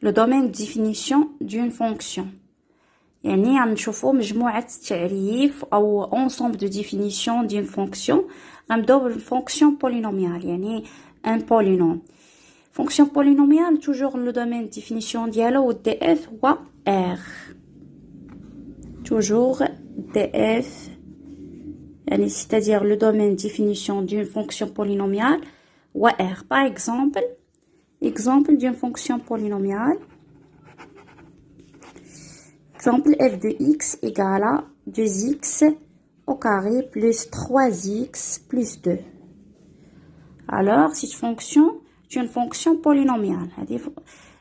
le domaine de définition d'une fonction. يعني غنشوفوا مجموعة تعريف أو ensemble de définition d'une fonction. غنبداو بالfonction polynomiale يعني un polynôme. Fonction polynomiale toujours le domaine de définition ديالو و df هو R. Toujours df يعني c'est-à-dire le domaine de définition d'une fonction polynomiale ou R. Par exemple d'une fonction polynomiale. Exemple, f de x égale à 2x au carré plus 3x plus 2. Alors, cette fonction est une fonction polynomiale.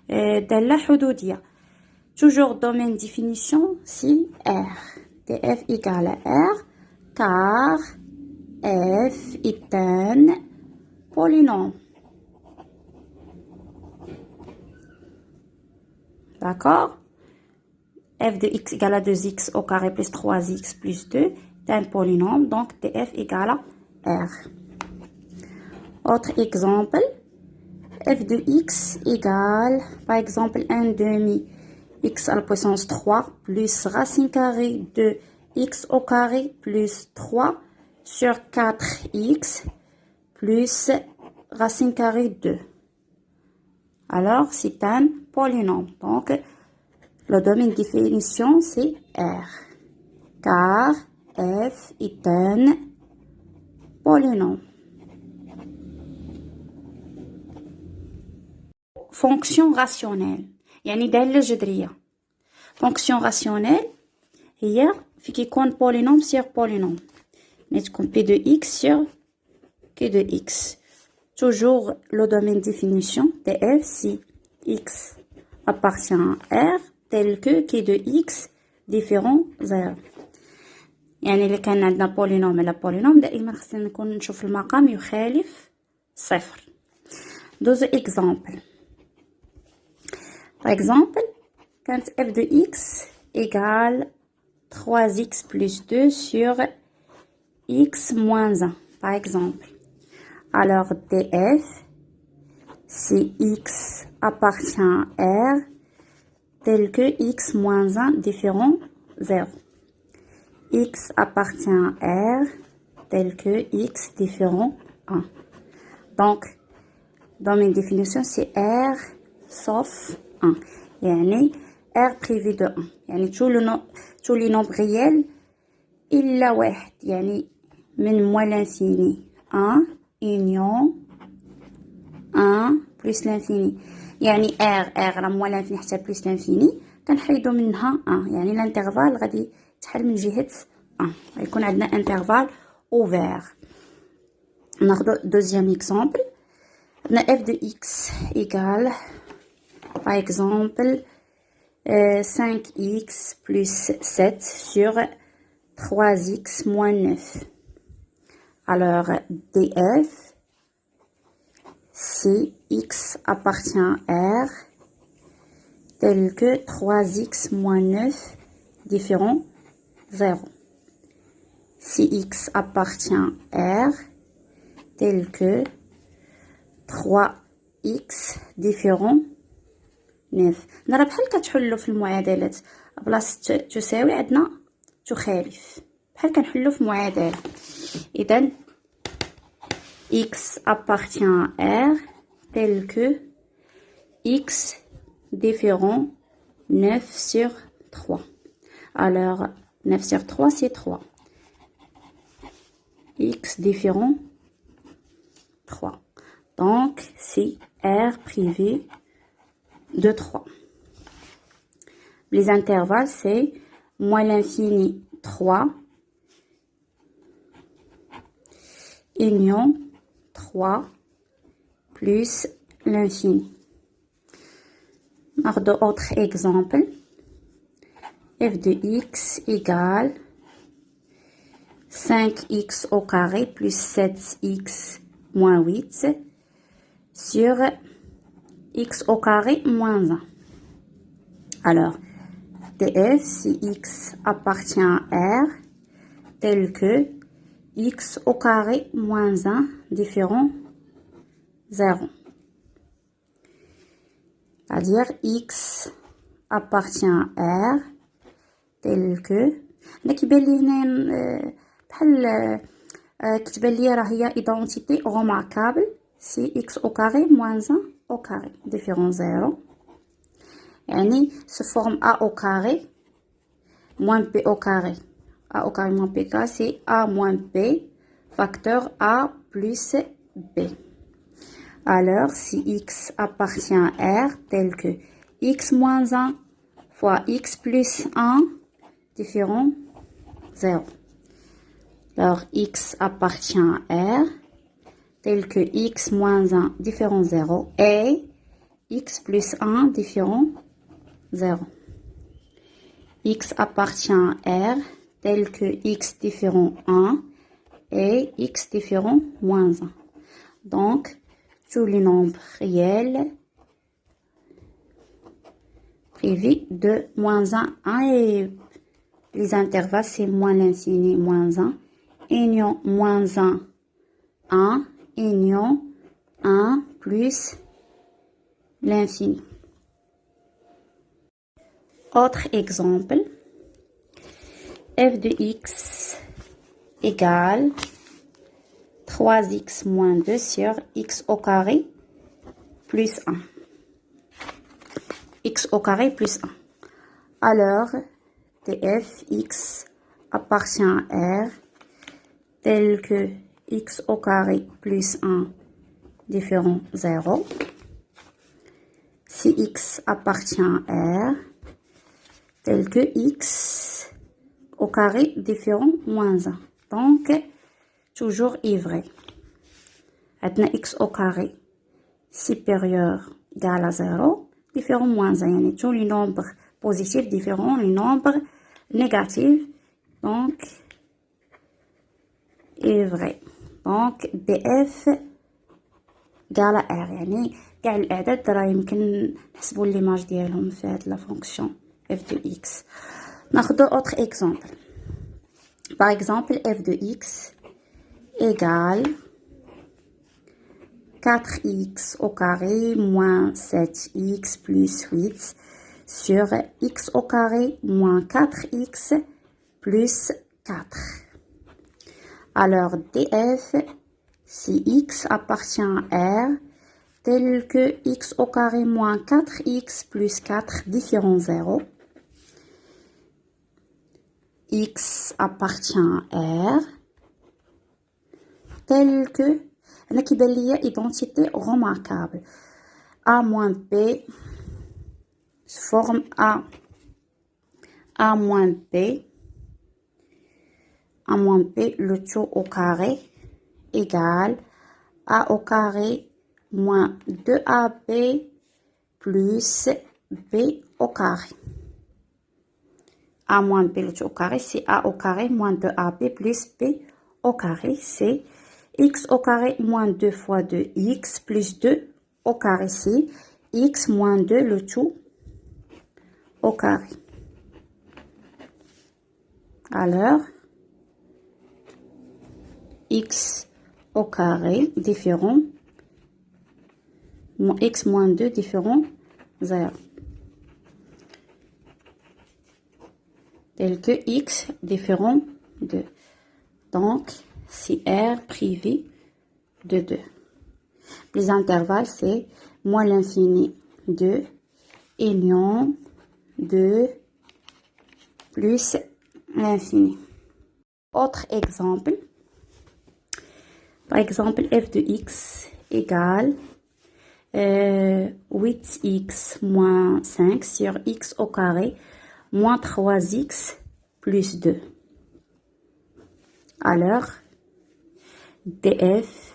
دالة حدودية. Toujours domaine de définition, c'est R. df égale à R, car f est un polynôme. D'accord? F de x égale à 2x au carré plus 3x plus 2 est un polynôme, donc df égale à R. Autre exemple, f de x égale, par exemple, 1 demi x à la puissance 3 plus racine carrée de x au carré plus 3 sur 4x plus racine carrée 2. Alors, c'est un polynôme. Donc, le domaine de définition, c'est R. Car f est un polynôme. Fonction rationnelle. يعني دالة جذرية. Fonction rationnelle هي في كيكون polynôme sur polynôme. Mais تكون p de x sur q de x. Toujours le domaine de définition df si x appartient à R tel que q de x différent 0. يعني اللي كان عندنا polynôme على polynôme دائما خصنا نكون نشوف المقام يخالف صفر. Deux exemples. Par exemple, quand f de x égale 3x plus 2 sur x moins 1, par exemple. Alors, df, si x appartient à R, tel que x moins 1 différent 0. X appartient à R, tel que x différent 1. Donc, dans mes définitions, c'est R sauf 1. يعني R privé de 1. يعني tous les nombres réels إلا واحد. يعني من moins l'infini 1 union 1 plus l'infini. يعني R راه moins l'infini حتى plus l'infini كنحيدو منها 1. يعني الانترفال غادي تحل من جهة 1. غيكون عندنا انترفال ouvert. ناخدو deuxième exemple. عندنا f de x égale par exemple 5x plus 7 sur 3x moins 9. Alors, df, si x appartient à R, tel que 3x moins 9 différent 0. Si x appartient à R, tel que 3x différent 9. نرى بحال كتحلو في المعادلات بلاصه تساوي عندنا تخالف بحال كنحلو في معادله. اذا x appartient à R tel que x différent 9 sur 3. Alors 9 sur 3 c'est 3. X différent 3. Donc c'est R privé de 3. Les intervalles, c'est moins l'infini 3, union 3 plus l'infini. Autre exemple, f de x égale 5x au carré plus 7x moins 8 sur x au carré moins 1. Alors, df, si x appartient à R, tel que x au carré moins 1 différent 0. c'est-à-dire x appartient à R tel que أنا كيبان لي هنا بحال كتبان لي راه هي identité remarquable c'est x au carré moins 1 au carré différent 0 يعني se forme a au carré moins b au carré. A au carré moins pk, c'est a moins b facteur a plus b. Alors, si x appartient à R, tel que x moins 1 fois x plus 1, différent 0. Alors, x appartient à R, tel que x moins 1, différent 0, et x plus 1, différent 0. X appartient à R, tel que x différent 1 et x différent moins 1. Donc, tous les nombres réels privés de moins 1, 1 et les intervalles, c'est moins l'infini, moins 1, union moins 1, 1, union 1 plus l'infini. Autre exemple, f de x égale 3x moins 2 sur x au carré plus 1. X au carré plus 1. Alors, df x appartient à R tel que x au carré plus 1 différent 0. Si x appartient à R tel que x au carré différent moins 1. Donc, toujours vrai. Maintenant, x au carré supérieur égal à 0, différent moins 1. Yani tous les nombres positifs différents, les nombres négatifs. Donc, vrai. Donc, df égal à R. يعني كاع الأعداد راه يمكن نحسبوا ليماج ديالهم في هاد لا فونكسيون f de x. ناخذ autre exemple. Par exemple, f de x égale 4x au carré moins 7x plus 8 sur x au carré moins 4x plus 4. Alors, df, si x appartient à R, tel que x au carré moins 4x plus 4 différent 0, x appartient à R, tel que أنا كيبان ليا identité remarquable a moins b se forme a moins b le tout au carré égale a au carré moins 2ab plus b au carré. A moins b le tout au carré, c'est a au carré moins 2ab plus b au carré, c'est x au carré moins 2 fois 2x plus 2 au carré, c'est x moins 2 le tout au carré. Alors, x au carré différent, x moins 2 différent 0. Tel que x différent 2. Donc, c'est R privé de 2. Les intervalles, c'est moins l'infini 2, union 2 plus l'infini. Autre exemple. Par exemple, f de x égale 8x moins 5 sur x au carré moins 3x plus 2. Alors, df,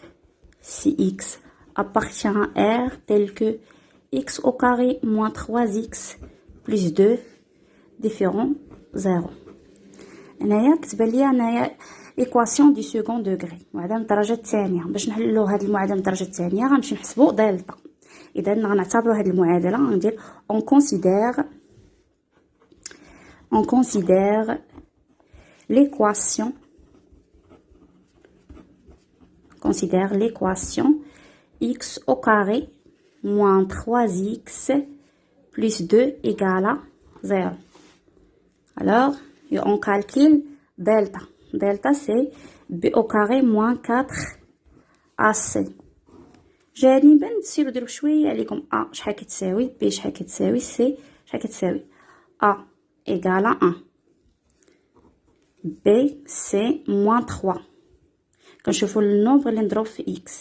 si x appartient à R tel que x au carré moins 3x plus 2 différent 0. هنايا كتبان لي هنايا إيكواسيون دي سكون دوغري معادلة من الدرجة الثانية. باش نحلو هاد المعادلة من الدرجة الثانية غنمشي نحسبو دلتا. إذا غنعتبرو هاد المعادلة غندير on considère l'équation x au carré moins 3x plus 2 égale à 0. Alors, on calcule delta. Delta, c'est b au carré moins 4ac. جانبا نسيرو نديرو شويه عليكم a شحال كتساوي b شحال كتساوي c شحال كتساوي a égale à 1 b c'est moins 3 كنشوفو النومبر اللي نضرب في x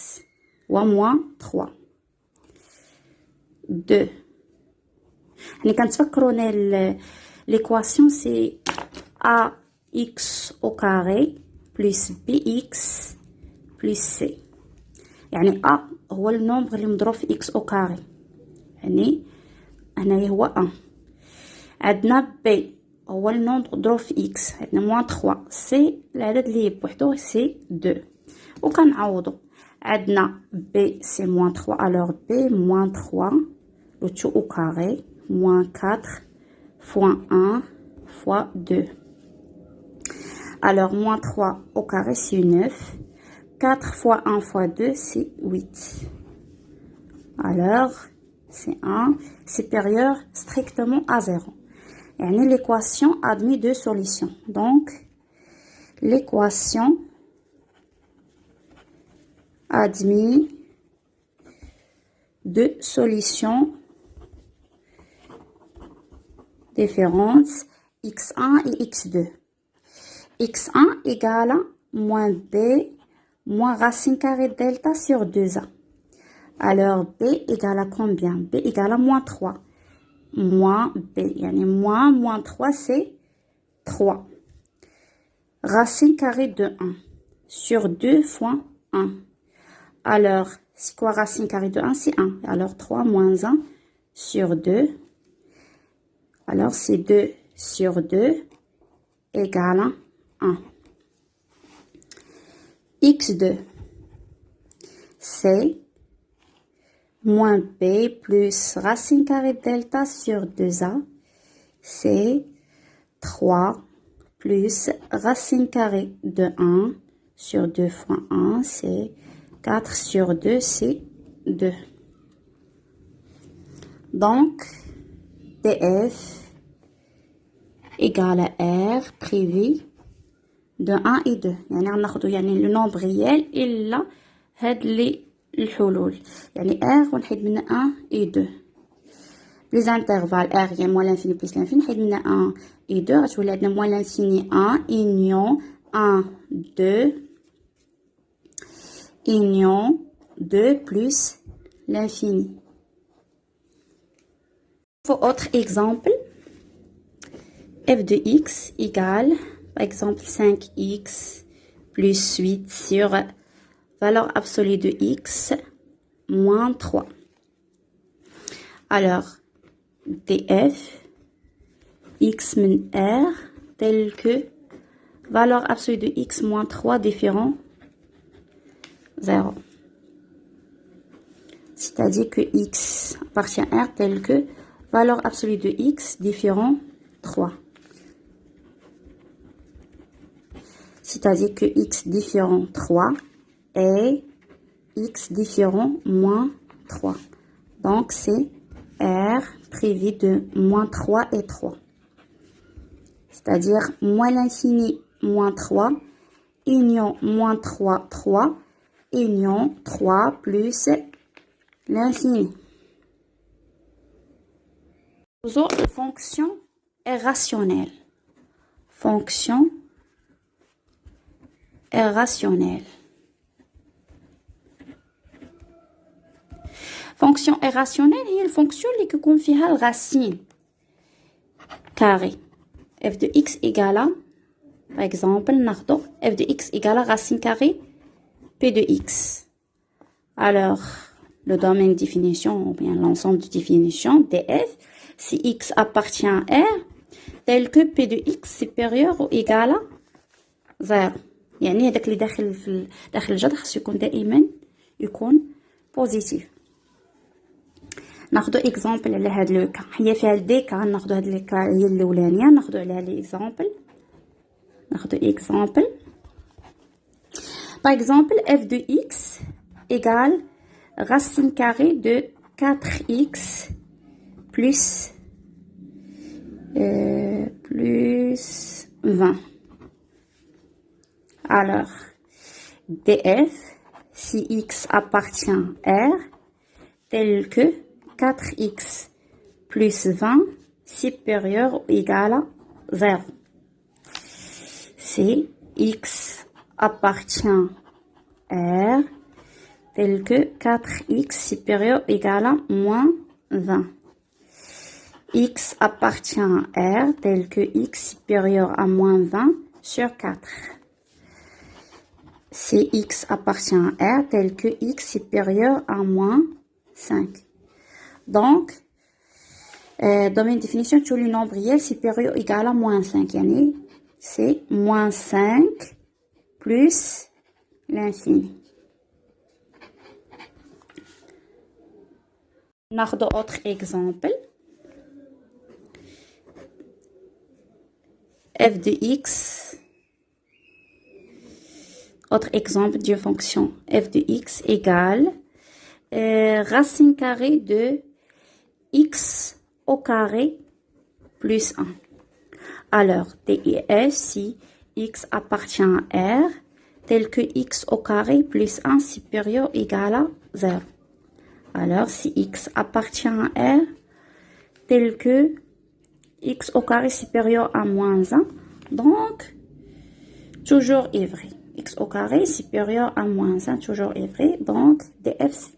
هو moins 3 2 يعني كنتفكروني l'équation c'est ax au carré plus bx plus c يعني a هو النومبر اللي مضروب في x au carré يعني هنايا هو 1 عندنا b هو النومبر مضروب في x عندنا موان 3 c العدد اللي بوحدو سي 2 وكنعوضو عندنا b c'est moins 3 alors b moins 3 le tout au carré moins 4 fois 1 fois 2 alors moins 3 au carré c'est 9 4 fois 1 fois 2, c'est 8. Alors, c'est 1 supérieur strictement à 0. Et l'équation admet deux solutions. Donc, l'équation admet deux solutions différentes, x1 et x2. x1 égale à moins b moins racine carrée delta sur 2a. Alors, b égale à combien? B égale à moins 3. Moins b, yani moins 3, c'est 3. Racine carrée de 1 sur 2 fois 1. Alors, c'est quoi racine carrée de 1? C'est 1. Alors, 3 moins 1 sur 2. Alors, c'est 2 sur 2 égale à 1. x2, c'est moins b plus racine carrée delta sur 2a, c'est 3 plus racine carrée de 1 sur 2 fois 1, c'est 4 sur 2, c'est 2. Donc, df égale à r privé de 1 et 2 يعني غناخدو يعني لو نومبر ريال الا هاد لي الحلول يعني r ونحيد منها 1 et 2 لي انترفال r يعني moins l'infini plus l'infini نحيد منها 1 et 2 غتولي عندنا moins l'infini 1 union 1 2 union 2 plus l'infini. Pour autre exemple, f de x égale par exemple 5x plus 8 sur valeur absolue de x moins 3. Alors, df x min r tel que valeur absolue de x moins 3 différent 0. C'est-à-dire que x appartient à r tel que valeur absolue de x différent 3. C'est-à-dire que x différent 3 et x différent moins 3. Donc, c'est r privé de moins 3 et 3. C'est-à-dire moins l'infini moins 3, union moins 3, 3, union 3 plus l'infini. Fonction est rationnelle. Fonction est rationnelle. Fonction est rationnelle هي الفونكسيون اللي كيكون فيها الرacine carré. f de x égale à, par exemple, ناخدو f de x égale à racine carrée p de x. Alors, le domaine de définition, ou bien l'ensemble de définition df, si x appartient à r, tel que p de x supérieur ou égal à 0. يعني هذاك اللي داخل الجذر خصو يكون دائما يكون بوزيتيف. ناخذ اكزامبل على هذا لو كا، هي فيها دي كا، ناخذ هاد لي كا هي الاولانيه، ناخذ عليها لي اكزامبل. ناخذ اكزامبل par exemple f de x égale racine carrée de 4x plus 20. Alors, df, si x appartient à R, tel que 4x plus 20 supérieur ou égal à 0. Si x appartient à R, tel que 4x supérieur ou égal à moins 20. X appartient à R, tel que x supérieur à moins 20 sur 4. Si x appartient à R, tel que x supérieur à moins 5. Donc, dans une définition, tout le nombre réel supérieur ou égal à moins 5. Yani, c'est moins 5 plus l'infini. ناخذ autre exemple. F de x, autre exemple d'une fonction f de x égale racine carrée de x au carré plus 1. Alors, DEF, si x appartient à R, tel que x au carré plus 1 supérieur ou égal à 0. Alors, si x appartient à R, tel que x au carré supérieur à moins 1, donc, toujours est vrai. X au carré supérieur à moins 1, toujours est vrai. Donc, df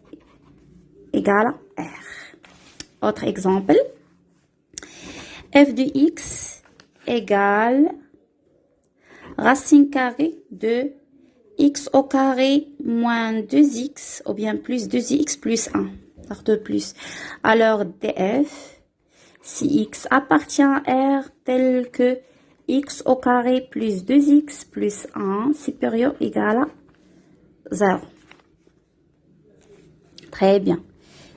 égale à R. Autre exemple. F de x égale racine carrée de x au carré moins 2x ou bien plus 2x plus 1. Par 2 plus. Alors, df, si x appartient à R tel que x au carré plus 2x plus 1 supérieur ou égal à 0. Très bien.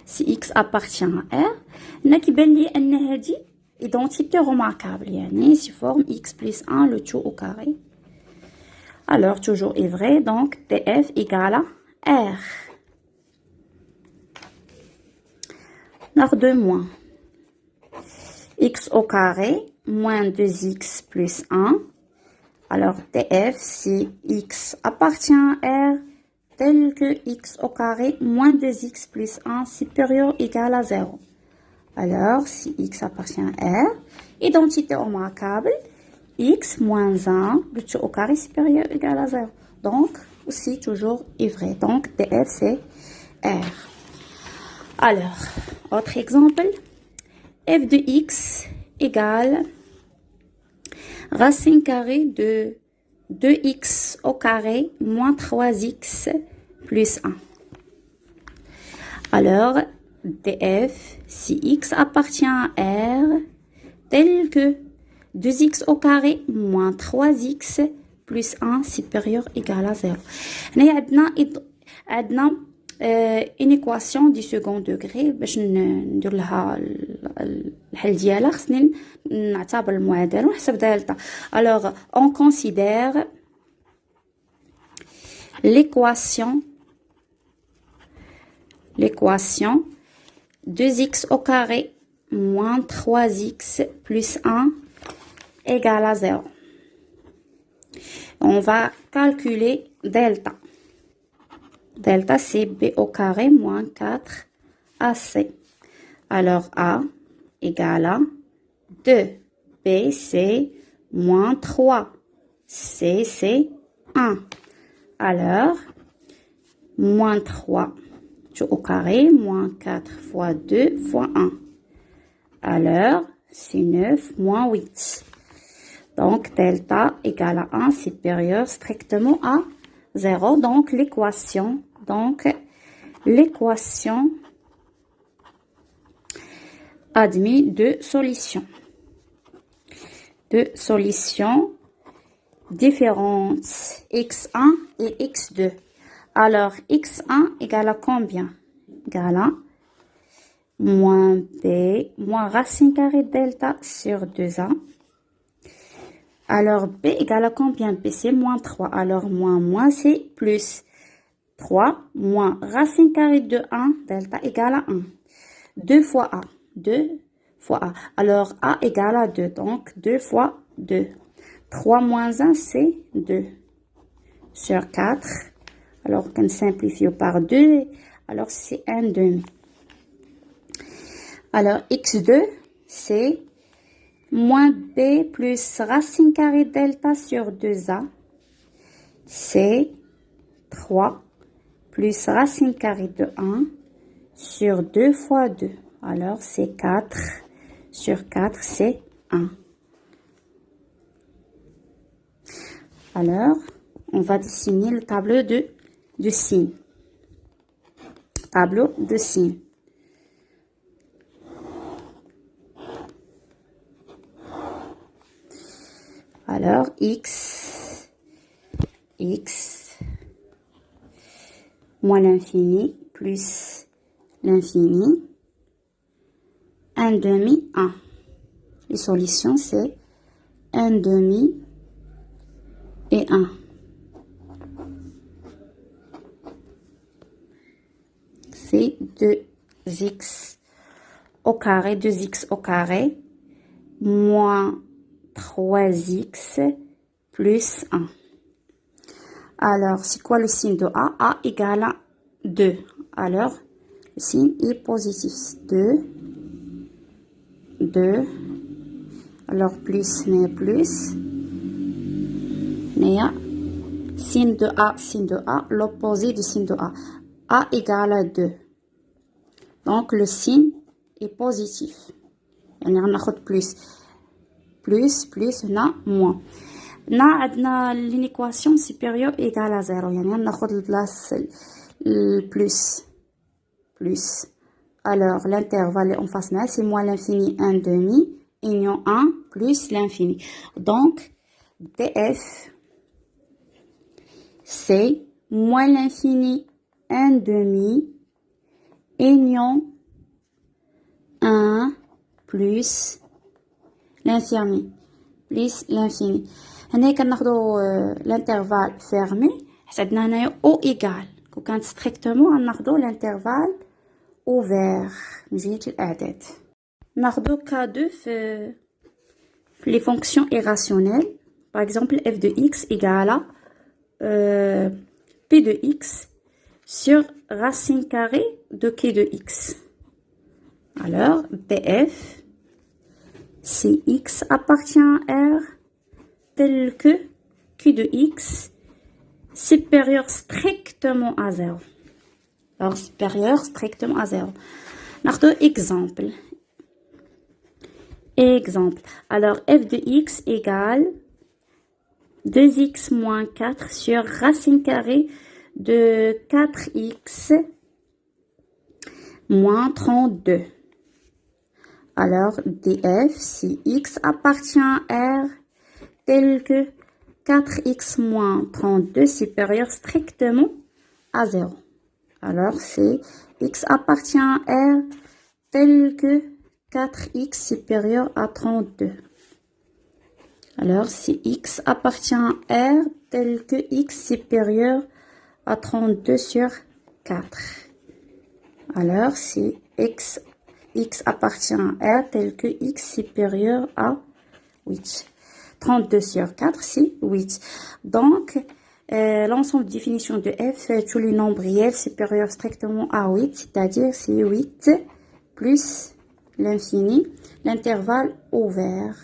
Si x appartient à R, نكبل لي أن هذه identité remarquable. يعني si forme x plus 1 le tout au carré. Alors, toujours est vrai. Donc, df égale à R. Par 2 moins. X au carré moins 2x plus 1. Alors, df, si x appartient à R, tel que x au carré moins 2x plus 1 supérieur ou égal à 0. Alors, si x appartient à R, identité remarquable, x moins 1, le tout au carré supérieur ou égal à 0. Donc, aussi toujours est vrai. Donc, df, c'est R. Alors, autre exemple, f de x égale racine carrée de 2x au carré moins 3x plus 1. Alors, df, si x appartient à R, tel que 2x au carré moins 3x plus 1 supérieur égal à 0. Nous avons une équation du second degré باش ندير لها الحل ديالها خصني نعتبر المعادله ونحسب دالتا. Alors on considère l'équation 2x au carré moins 3x plus 1 égale à 0. On va calculer delta. Delta, c'est b au carré moins 4ac. Alors, a égale à 2. B, c'est moins 3. C, c'est 1. Alors, moins 3 tout au carré, moins 4 fois 2 fois 1. Alors, c'est 9 moins 8. Donc, delta égale à 1 supérieur strictement à 0. Donc, l'équation admet deux solutions. Deux solutions différentes, x1 et x2. Alors, x1 égale à combien? Égale à moins b, moins racine carrée delta sur 2a. Alors, b égale à combien? B, c'est moins 3. Alors, moins, c'est plus. 3 moins racine carrée de 1, delta égale à 1. 2 fois a. 2 fois A. Alors, A égale à 2. Donc, 2 fois 2. 3 moins 1, c'est 2. Sur 4. Alors, on simplifie par 2. Alors, c'est 1 demi. Alors, x2, c'est moins b plus racine carrée delta sur 2a. C'est 3 plus racine carrée de 1 sur 2 fois 2. Alors, c'est 4 sur 4, c'est 1. Alors, on va dessiner le tableau de signes. Tableau de signes. Alors, x moins l'infini plus l'infini, 1 demi, 1. Les solutions, c'est 1 demi et 1. C'est 2x au carré, 2x au carré, moins 3x plus 1. Alors, c'est quoi le signe de A? A égale à 2. Alors, le signe est positif. 2. Alors, plus n'est plus. N'est signe de A, l'opposé du signe de A. A égale à 2. Donc, le signe est positif. On a plus. Plus, on a moins. On a l'équation supérieure égale à 0. On a le plus. Alors, l'intervalle en face, c'est moins l'infini 1 demi, union 1 plus l'infini. Donc, df, c'est moins l'infini 1 demi, union 1 plus l'infini. On a l'intervalle fermé, c'est O égal. Quand on strictement, on a l'intervalle ouvert. On a cas 2 les fonctions irrationnelles. Par exemple, f de x égale à p de x sur racine carrée de q de x. Alors, df, si x appartient à R, tel que q de x supérieur strictement à 0. Alors, supérieur strictement à 0. Notre exemple. Alors, f de x égale 2x moins 4 sur racine carrée de 4x moins 32. Alors, df, si x appartient à R, tel que 4x moins 32 supérieur strictement à 0. Alors, c'est x appartient à R, tel que 4x supérieur à 32. Alors, si x appartient à R, tel que x supérieur à 32 sur 4. Alors, si x appartient à R, tel que x supérieur à 8. 32 sur 4, c'est 8. Donc, l'ensemble de définition de f, tous les nombres réels supérieurs strictement à 8, c'est-à-dire c'est 8 plus l'infini, l'intervalle ouvert.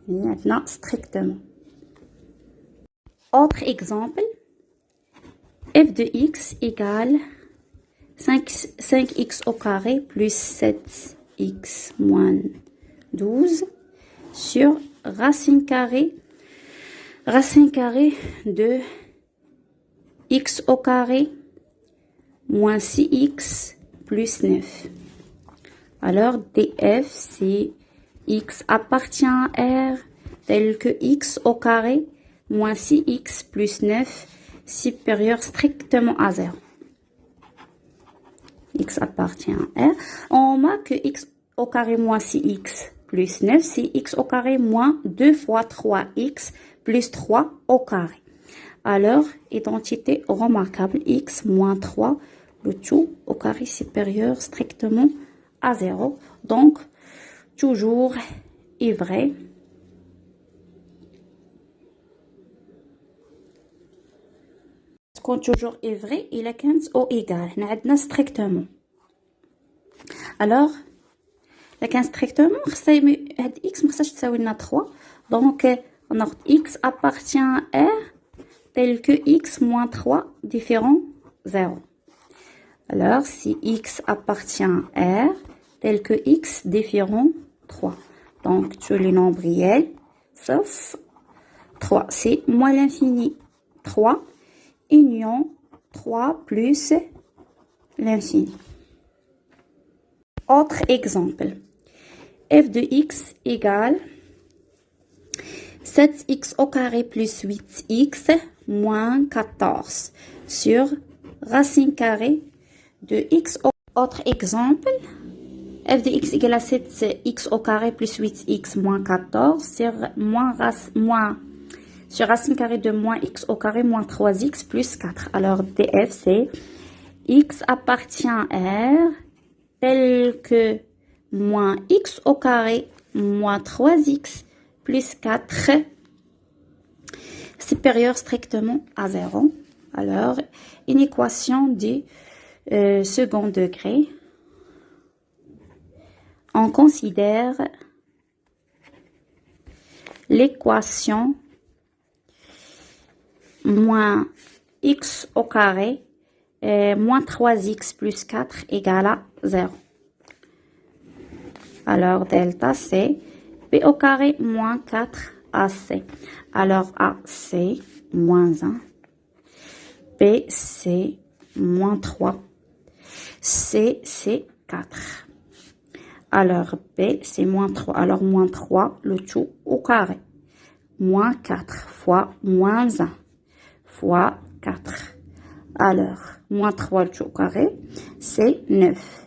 Et maintenant, strictement. Autre exemple, f de x égale 5x au carré plus 7x moins 12 sur racine carrée de x au carré moins 6x plus 9. Alors, df, c'est x appartient à R, tel que x au carré moins 6x plus 9 supérieur strictement à 0. X appartient à R. On marque que x au carré moins 6x plus 9, c'est x au carré moins 2 fois 3x plus 3 au carré. Alors, identité remarquable, x moins 3, le tout au carré supérieur strictement à 0. Donc, toujours est vrai. Quand toujours est vrai, il est 15 ou égal. On a strictement. Alors, la 15 strictement, x me 3. Donc, on a x appartient à R tel que x moins 3 différent 0. Alors, si x appartient à R tel que x différent 3. Donc, tous les nombres réels, sauf 3. C'est moins l'infini 3, union 3 plus l'infini. Autre exemple. F de x égale 7x au carré plus 8x moins 14 sur racine carrée de x au... Autre exemple. F de x égale à 7x au carré plus 8x moins 14 sur sur racine carrée de moins x au carré moins 3x plus 4. Alors, df, c'est x appartient à R tel que moins x au carré moins 3x plus 4 supérieur strictement à 0. Alors, une équation du second degré. On considère l'équation moins x au carré moins 3x plus 4 égale à 0. Alors, delta, c'est b au carré moins 4ac. Alors, a, c'est moins 1. b, c'est moins 3. c, c'est 4. Alors, b, c'est moins 3. Alors, moins 3, le tout au carré. Moins 4 fois moins 1 fois 4. Alors, moins 3, le tout au carré, c'est 9.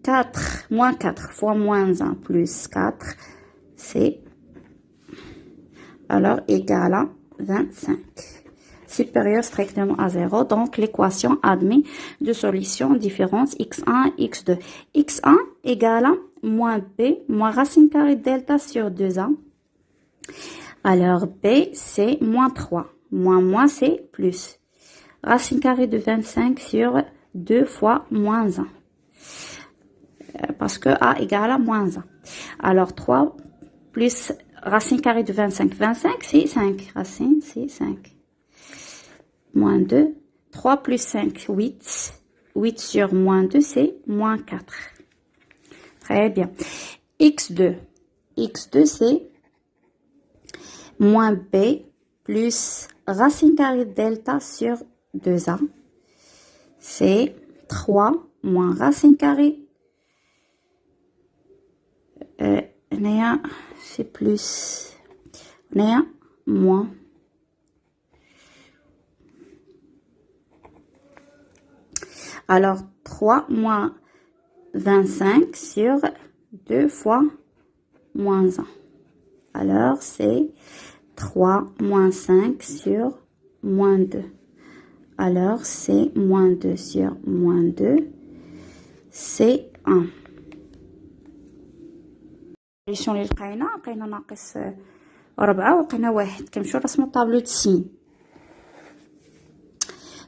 4, moins 4 fois moins 1 plus 4, c'est alors égal à 25. Supérieur strictement à 0. Donc, l'équation admet deux solutions différentes x1 et x2. x1 égale à moins b moins racine carrée de delta sur 2a. Alors, b, c'est moins 3. Moins, c'est plus. Racine carrée de 25 sur 2 fois moins 1. Parce que a égale à moins 1. Alors, 3 plus racine carrée de 25. 25, c'est 5. Racine, c'est 5. Moins 2. 3 plus 5, 8. 8 sur moins 2, c'est moins 4. Très bien. x2. x2, c'est moins b plus racine carrée de delta sur 2a. C'est 3 moins racine carrée. C'est plus. Moins. Alors, 3 moins 25 sur 2 fois moins 1. Alors, c'est 3 moins 5 sur moins 2. Alors, c'est moins 2 sur moins 2. C'est 1. السوليسيون اللي لقينا ناقص 4 ولقينا 1. كنمشيو نرسمو طابلو د سين.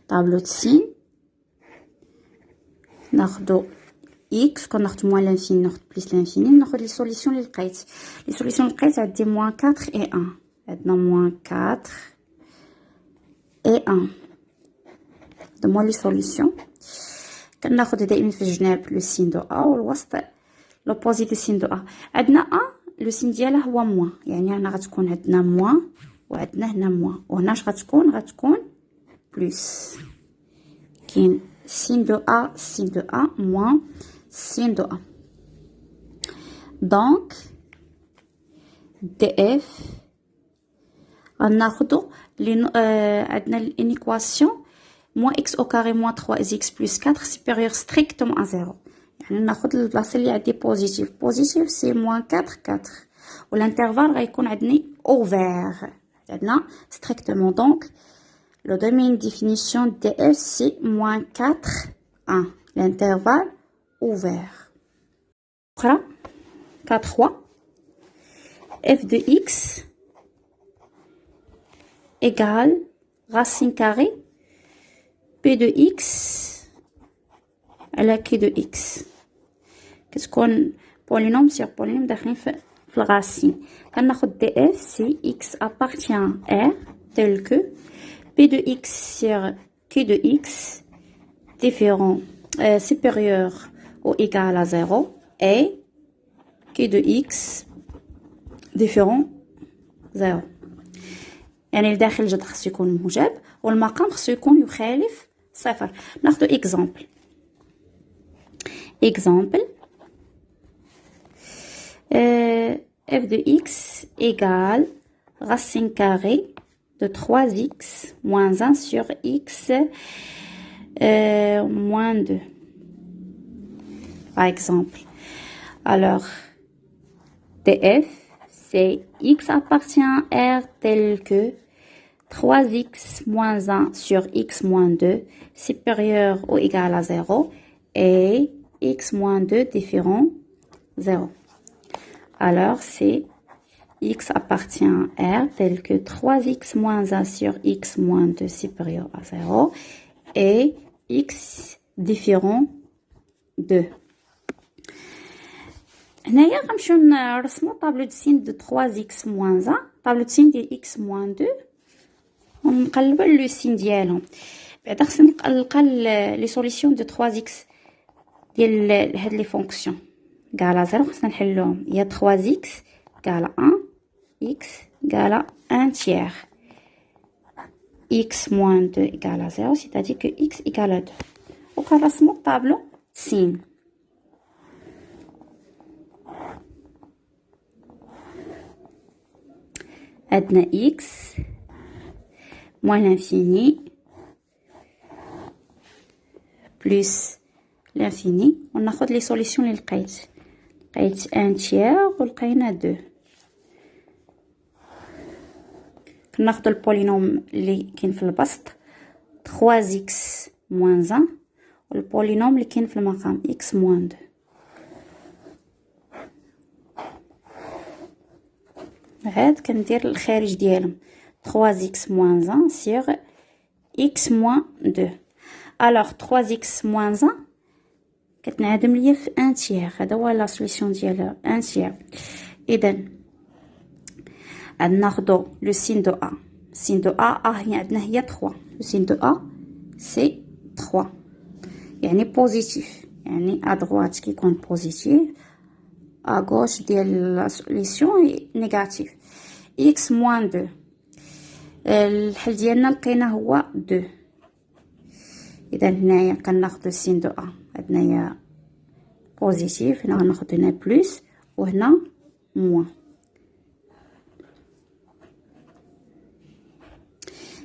طابلو د سين ناخدو x كناخدو موان لانفيني ناخدو بليس لانفيني ناخد لي سوليسيون اللي لقيت. لي سوليسيون اللي لقيت عندي موان 4 et 1. عندنا موان 4 et 1. هادو لي سوليسيون. كناخد دائما في الجناب لو سين دو ا والوسط لوبوزي دو سين دو ا. عندنا ا لو سين ديالها هو موان، يعني هنا غتكون عندنا موان وعندنا هنا موان، وهنا اش غتكون بلوس. كاين سين دو ا موان سين دو ا. دونك دي اف غناخدو عندنا لينيكواسيون moins x au carré moins 3x plus 4 supérieur strictement à 0. يعني ناخد البلاصه اللي عندي بوزيتيف. بوزيتيف سي moins 4 والانترفال غيكون عندنا اوفر. عندنا strictement. donc le domaine définition df c'est moins 4 1. l'intervalle ouvert. اخرى K3, f de x égale racine carrée p de x à la q de x. Qu'est-ce qu'on polynôme sur polynôme داخلين في الرacine. كناخد df si x appartient à R tel que p de x sur q de x différent supérieur ou égal à 0 et q de x différent 0. يعني الداخل الجذر خصو يكون موجب والمقام خصو يكون يخالف صفر. ناخدو exemple f de x égale racine carrée de 3x moins 1 sur x moins 2 par exemple. Alors df c'est x appartient à R tel que 3x moins 1 sur x moins 2 supérieur ou égal à 0 et x moins 2 différent 0. Alors c'est x appartient à R tel que 3x moins 1 sur x moins 2 supérieur à 0 et x différent 2. هنايا غنمشيو نرسمو طابلو دو سين دو 3x moins 1 طابلو دو سين ديال x moins 2 ونقلبو لو سين ديالهم. بعدا خصني نلقى لي سوليسيون دو 3x ديال هاد لي فونكسيون كاع 0 خصنا نحلوهم. هي 3x كاع 1 x كاع 1 tiers x moins 2 égale à 0 c'est-à-dire que x égale à 2. وكنرسمو الطابلو سين. عندنا x moins l'infini plus l'infini وناخد لي سوليسيون اللي لقيت 1 tiers ولقينا 2. كناخد البولينوم اللي كاين في البسط 3x moins 1 والبولينوم اللي كاين في المقام x moins 2. عاد كندير الخارج ديالهم 3x moins 1 sur x moins 2. alors 3x moins 1 كتنعدم ليا في 1 tiers. هذا هو لا سوليسيون ديالها 1 tiers. اذا عندنا ناخدو لو سين دو ا. سين دو ا هي عندنا هي 3. لو سين دو ا سي 3 يعني بوزيتيف. يعني ا droite كيكون بوزيتيف ا gauche ديال لا سوليسيون نيجاتيف. x moins 2 الحل ديالنا لقينا هو 2. اذا هنايا كناخدو سين دو ا عندنايا بوزيتيف هنا غناخد هنا بلس وهنا موان.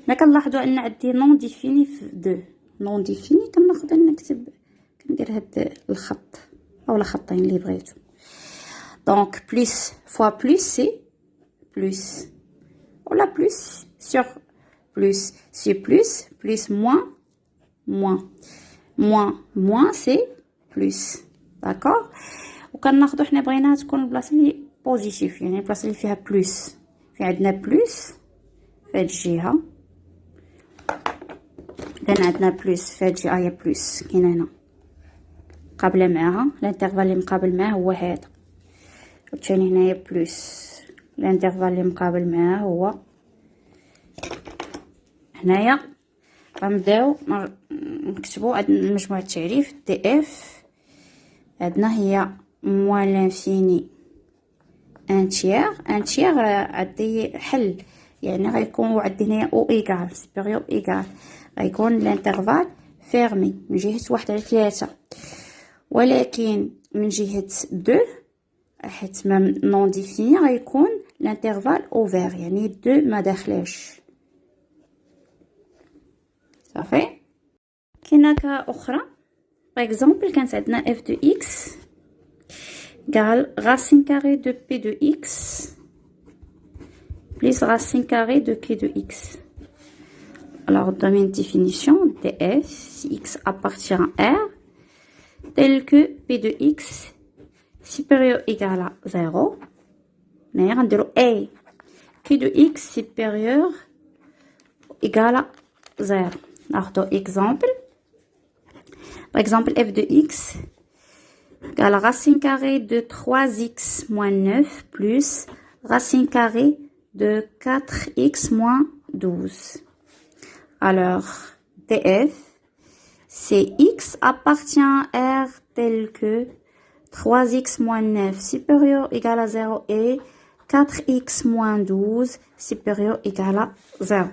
هنا كنلاحظوا ان عندي نون ديفيني في 2 نون ديفيني كناخد نكتب كندير هاد الخط اولا خطين اللي بغيتو. دونك بلس فوا بلس سي بلس ولا بلس sur plus c'est plus moins moins c'est plus. d'accord. وكناخدو حنا بغيناها تكون البلاصه اللي بوزيتيف يعني البلاصه اللي فيها بلس. في عندنا بلس في هاد الجهه اذا عندنا بلس في هاد الجهه هي بلس كاين هنا قابله معاها الانترفال اللي مقابل معاه هو هذا وثاني هنايا بلس الانترفال اللي مقابل معاه هو هنايا. غنبداو نكتبوا مجموع التعريف دي اف عندنا هي موان لانفيني ان تيير عندي حل يعني غيكون عندي هنايا او ايغال سوبيريور ايغال غيكون الانترفال فيرمي من جهه 1 على 3 ولكن من جهه 2 حيت ميم نون ديفيني غيكون الانترفال اوفير يعني 2 ما داخلاش صافي. كاينه اخرى باغ اكزومبل كانت عندنا f de x égale racine carrée de p de x plus racine carrée de q de x. alors dans une définition df si x appartient à R tel que p de x supérieur égal à 0. On va dire A. Q de X supérieur égal à 0. Alors, exemple. Par exemple, f de x égale racine carrée de 3x moins 9 plus racine carrée de 4x moins 12. Alors, df, c'est x appartient à R tel que 3x moins 9 supérieur égal à 0 et 4x moins 12 supérieur égal à 0.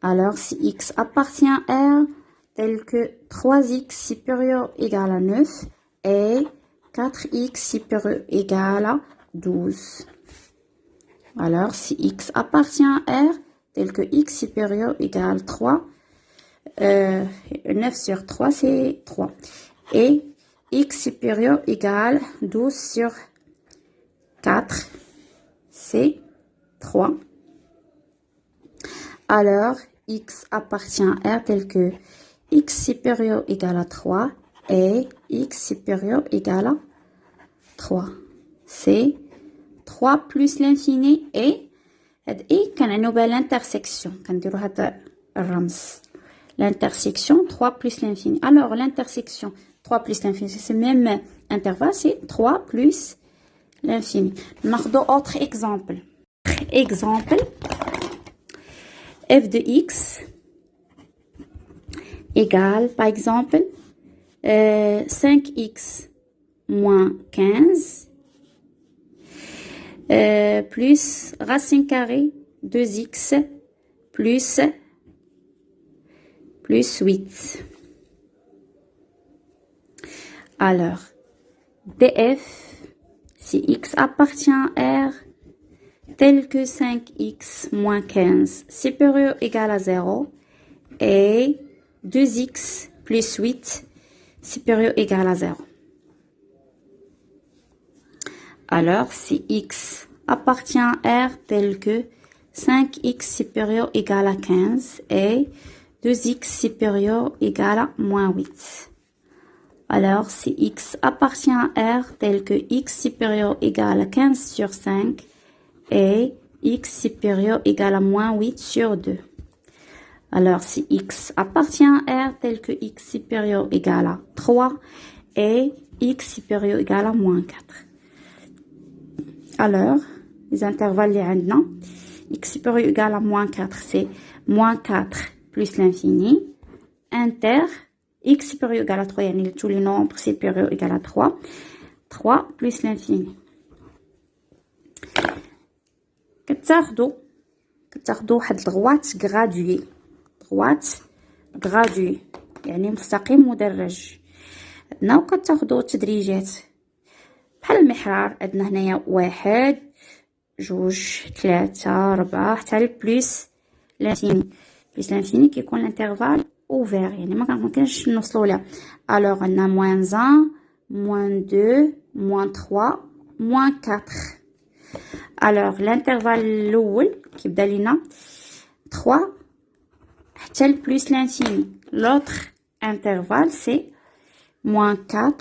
Alors, si x appartient à R tel que 3x supérieur égal à 9 et 4x supérieur égal à 12. Alors, si x appartient à R tel que x supérieur égal à 3, 9 sur 3, c'est 3. Et x supérieur égal 12 sur 4, c'est 3. Alors, x appartient à R tel que x supérieur égal à 3 et x supérieur égal à 3. C'est 3 plus l'infini et كنعنوا l'intersection. كنديروا هذا الرمز. L'intersection 3 plus l'infini. Alors, l'intersection 3 plus l'infini, c'est le même intervalle, c'est 3 plus l'infini. ناخذ autre exemple. Exemple, f de x égale, par exemple, 5x moins 15 plus racine carrée 2x plus 8. Alors, df, si x appartient à R tel que 5x moins 15 supérieur égal à 0 et 2x plus 8 supérieur égal à 0. Alors, si x appartient à R tel que 5x supérieur égal à 15 et 2x supérieur égal à moins 8. Alors, si x appartient à R tel que x supérieur égal à 15 sur 5 et x supérieur égal à moins 8 sur 2. Alors, si x appartient à R tel que x supérieur égal à 3 et x supérieur égal à moins 4. Alors, les intervalles les عندنا x supérieur égal à moins 4, c'est moins 4 plus l'infini, inter, x supérieur égal à 3, يعني tous les nombres supérieurs égal à 3, 3 plus l'infini. كتاخدوا واحد الغوات غرادوي، يعني مستقيم مدرج. عندنا وكتاخدوا تدريجات بحال المحرار. عندنا هنايا 1 2 3 4 حتى لبلوس لانفيني. بلوس لانفيني كيكون الانترفال اوفير، يعني ما كنمكنش نوصلوا لها. الوغ عندنا موان 1 موان 2 موان 3 موان 4. الوغ الانترفال الاول كيبدا لينا 3 حتى لبلوس لانفيني. لوطر انترفال سي موان 4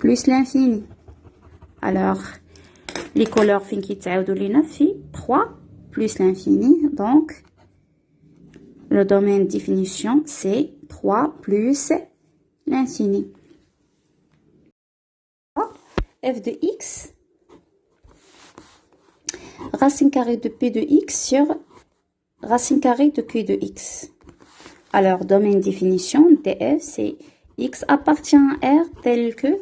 plus l'infini. Alors, les couleurs fin qui fait 3 plus l'infini. Donc, le domaine de définition, c'est 3 plus l'infini. F de x, racine carrée de p de x sur racine carrée de q de x. Alors, domaine de définition, df, c'est x appartient à R tel que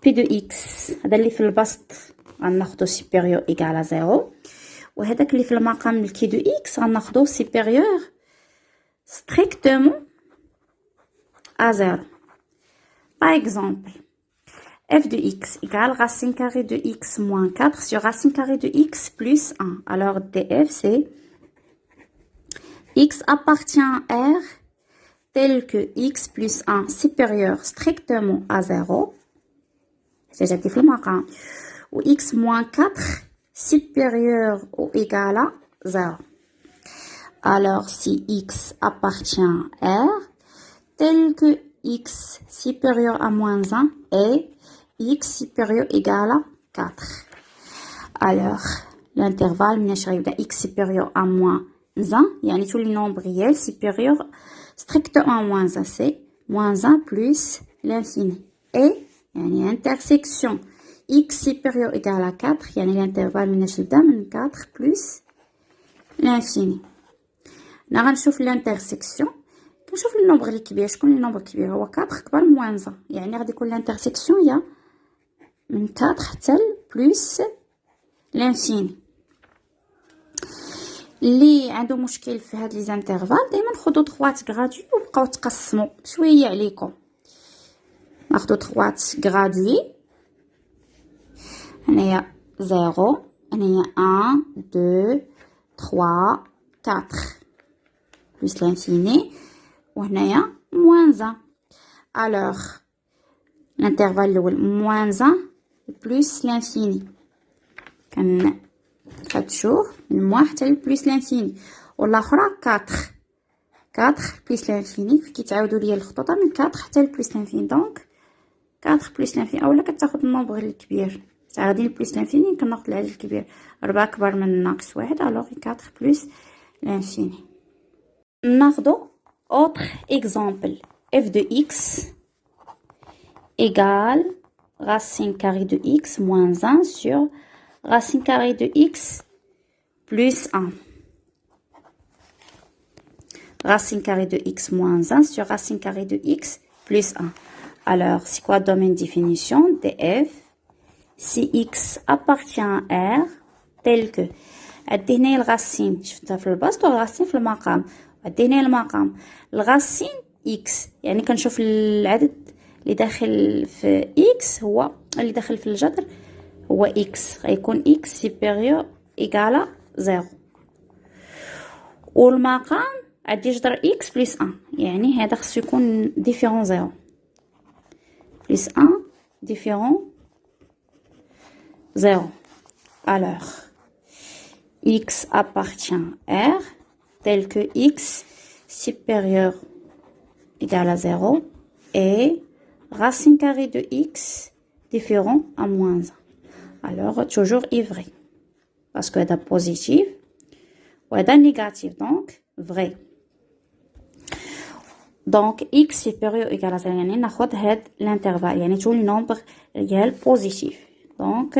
P de x. هذا اللي في البسط غناخدو supérieur égal à 0 وهذاك اللي في المقام الكي دو x غناخدو supérieur strictement à 0. Par exemple, f de x égale racine carrée de x moins 4 sur racine carrée de x plus 1. Alors df c'est x appartient à R tel que x plus 1 supérieur strictement à 0. C'est في المقام. Ou x moins 4 supérieur ou égal à 0. Alors, si x appartient à R, tel que x supérieur à moins 1 et x supérieur égal à 4. Alors, l'intervalle من يبدا x supérieur à moins 1 يعني tous les nombres réels supérieurs strictement à moins 1 c'est moins 1 plus l'infini. Et يعني intersection x supérieur égal à 4 يعني l'intervalle من يبدا من 4 plus l'infini. غنشوف l'intersection كنشوف النومبر اللي كبير. شكون النومبر الكبير؟ هو 4 كبر من موان 1 يعني غادي يكون l'intersection هي من 4 حتى بلس لانفيني. اللي عنده مشكل في هاد لي زانترفال دائما خذوا دغوات غرادوي وبقاو تقسموا شويه عليكم. ناخذوا دغوات غرادوي هنايا 0 هنايا 1 2 3 4 بلس لانفيني وهنايا moins 1. alors l'intervalle الاول moins 1 plus l'infini كان كتشوف من موان حتى بلس لانفيني والاخرى 4 بلس لانفيني كيتعاودوا ليا الخطوطه من 4 حتى بلس لانفيني دونك 4 بلس لانفيني اولا كتاخذ النومبر الكبير غادي بلس لانفيني كناخذ العدد الكبير 4 كبر من ناقص 1 الوغ 4 بلس لانفيني. ناخذوا autre exemple f de x égale racine carrée de x moins 1 sur racine carrée de x plus 1. Racine carrée de x moins 1 sur racine carrée de x plus 1. Alors, c'est quoi domaine définition de f si x appartient à R tel que عندنا الرacine شفتها في البسط والرacine في المقام عندنا المقام الرacine x يعني كنشوف العدد اللي داخل في x هو اللي داخل في الجذر هو x غيكون x supérieur égal 0 والمقام غادي يجذر x بلس 1 يعني هذا خصو يكون ديفيرون 0 بلس 1 ديفيرون 0. alors x appartient à R tel que x supérieur égal à 0 et racine carrée de x différent à moins 1. alors toujours est vrai parce que c'est positif ou c'est négatif donc vrai. donc x supérieur égal à 0 يعني ناخذ هاد l'intervalle يعني tous les nombres réels positifs donc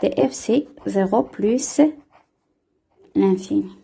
df c'est 0 plus l'infini.